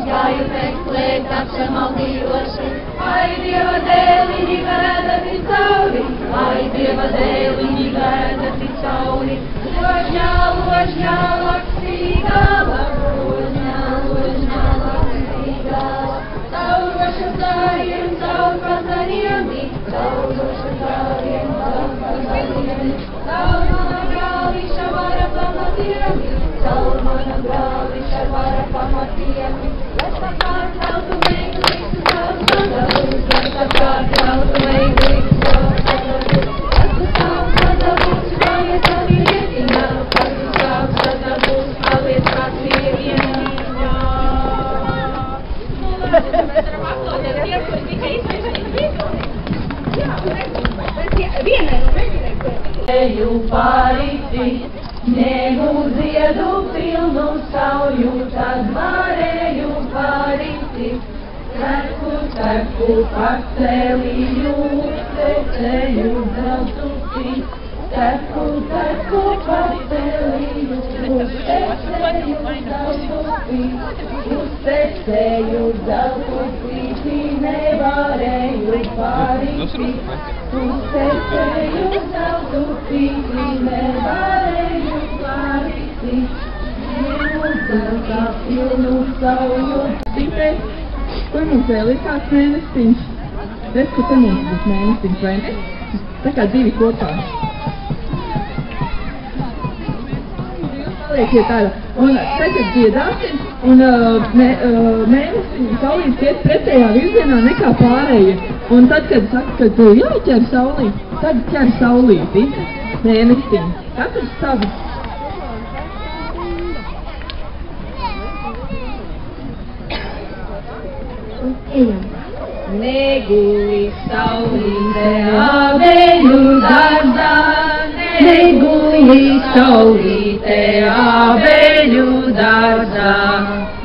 Izgāju meklēt apsamaldījoši, ai Dieva dēļ viņi vēda tik cauri, ai Dieva dēļ viņi vēda tik cauri. Ložņā, ložņā, laksīgāva, ložņā, ložņā, laksīgāva, caur vašu zāriem, caur pazariem, caur vašu zāriem, caur pazariem, caur mana grāviša vara pamatiem, caur mana grāviša vara pamatiem. Lai sakārt tautu meklīgs, caur sadabūs, lai sakārt tautu meklīgs, caur sadabūs, kas tu sāp sadabūs, paliec ar vietiņā, kas tu sāp sadabūs, paliec ar vietiņā. Mēs varam aplodēt tiem, kuri tikai izsveicīgi vienai no meklētājiem. Eju pārīti, ņēmu ziedu pilnu sauju, tad varēju pārīti. Teku, teku, pacēlīju, tecēju zeltupi. Teku, teku, pacēlīju, tecēju zeltupi. Uztecēju zeltupīti, nevarēju pārīti. Uztecēju zeltupīti, nevarēju pārīti. Zeltā pilnu sauju. Kur mums vēl ir kāds mēnestiņš? Redz, ka te mums būs mēnestiņš, vai ne? Tā kā divi kopā. Paliekiet tāda. Un tagad dziedāsim, un mēnestiņu saulītes iet pretējā virzienā nekā pārējie. Un tad, kad saka, ka tu jāķer saulīti, tad ķer saulīti, mēnestiņu. Katrs savu. Neguli saulīte abeļu dārzā, neguli saulīte abeļu dārzā.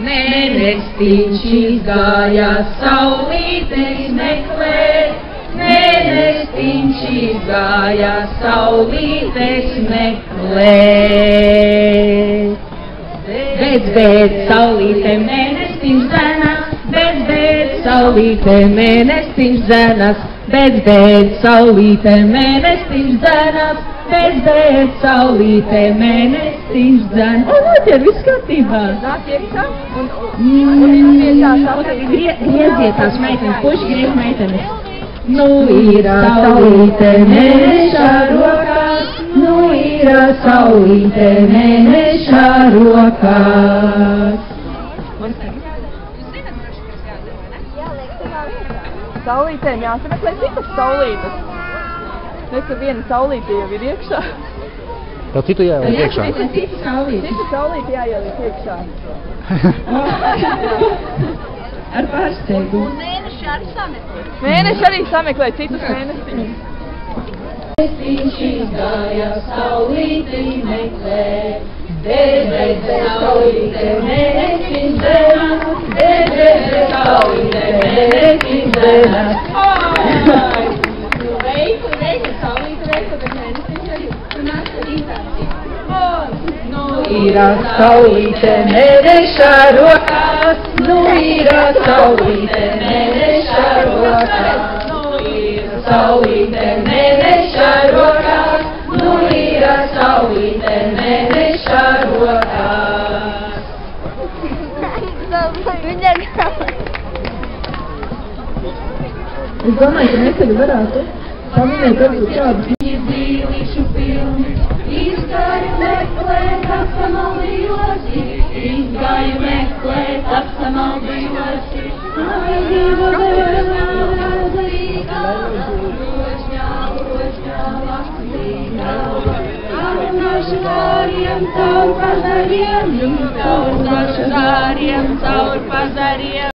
Mēnestiņš izgāja saulītes meklēt, mēnestiņš izgāja saulītes meklēt. Bez saulīte mēnestiņš zenas, bez saulīte mēnestiņš zenas, bez saulīte mēnestiņš zenas, bez saulīte mēnestiņš zenas. O, noķer, viss kārtībā. Nāk iekšā Grieziet tās meitenes, puši griez meitenes. Nu ir saulīte mēneša rokās, nu ir saulīte mēneša rokās. Saulītēm jāsameklē citas saulītes. Mēs ka viena saulīte jau ir iekšā. Vēl citu jāieliek iekšā. Citu saulīti jāieliek iekšā. Ar pārsteigumu. Mēneši arī sameklē citus mēnestiņus. Mēnestiņš izgāja saulīti meklēt, bez saulīte mēnestiņš zenas, bez saulīte mēnestiņš zenas. Veiku, saulīte veiku, bet mēnestiņš arī. Tu nāc rītās. Nu ir saulīte mēneša rokās, nu ir saulīte mēneša rokās. Nu ir saulīte mēneša rokās, nu ir saulīte mēneša rokās. Es domāju, ka mēs tagad varētu paminēt varbūt kādu. Zīlīšu pilni, izgāju meklēt apsamaldījoši, izgāju meklēt apsamaldījoši. Ai, Dieva dēļ, laksīgāva, ložņā, ložņā, laksīgāva. Caur vašu zāriem, caur pazariem, caur vašu zāriem, caur pazariem.